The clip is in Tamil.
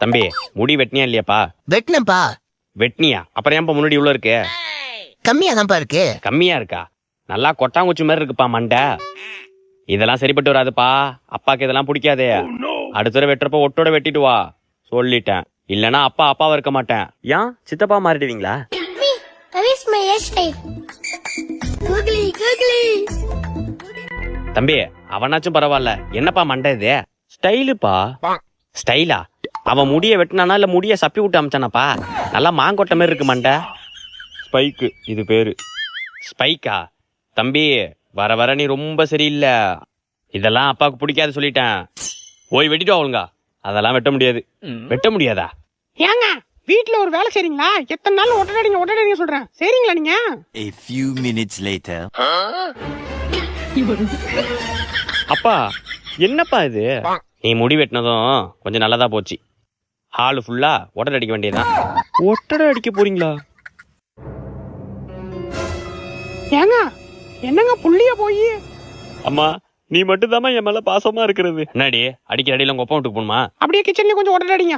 தம்பி முடி வெட்டினியா இல்லையாப்பா? வெட்டினப்பா. வெட்டினியா? அப்புறம் ஏன்ப்பா முன்னாடி இவ்வளோ இருக்கு? கம்மியா தான்ப்பா இருக்கு. கம்மியா இருக்கா? நல்லா கொட்டாங்குச்சி மாதிரி இருக்குப்பா மண்டை. இதெல்லாம் சரிப்பட்டு வராதுப்பா. அப்பாக்கு இதெல்லாம் பிடிக்காதே. அடுத்த தடவை வெட்டுறப்ப ஒட்டோட வெட்டிட்டு வா சொல்லிட்டேன். இல்லனா அப்பாவா இருக்க மாட்டேன். ஏன் சித்தப்பா மாறிடுவீங்களா? தம்பி அவனாச்சும் பரவாயில்ல, என்னப்பா மண்டை இது? ஸ்டைலுப்பா. ஸ்டைலா? அவன் முடிய வெட்டினானா இல்ல முடிய சப்பி விட்டு அமிச்சானாப்பா? நல்லா மாங்கொட்டை மாதிரி இருக்கு மண்டை. ஸ்பைக்கு இது பேரு. ஸ்பைக்கா? தம்பி வர வர நீ ரொம்ப சரியில்லை. இதெல்லாம் அப்பாவுக்கு பிடிக்காது சொல்லிட்டேன். போய் வெட்டிட்டு வாங்க. அதெல்லாம் வெட்ட முடியாது. வெட்ட முடியாதா? ஏங்க வீட்டுல ஒரு வேலை செய்றீங்களா? எத்தனை நாள் ஒட்டடிங்க சொல்றேன். சரிங்களா நீங்க? A few minutes later. அப்பா என்னப்பா இது? நீ முடி வெட்டினதும் கொஞ்சம் நல்லதா போச்சு. ஹாலு ஃபுல்லா ஒட்டடை அடிக்க வேண்டியதான். ஒட்டடை அடிக்க போறீங்களா? ஏங்க என்னங்க புள்ளிய போய்? அம்மா நீ மட்டும் தாமா என் மேல பாசமா இருக்கிறது. என்னடி அடிக்கிற அடியில உங்க ஒப்பம் விட்டு போகணுமா? அப்படியே கிச்சன்ல கொஞ்சம் ஒட்டடிங்க.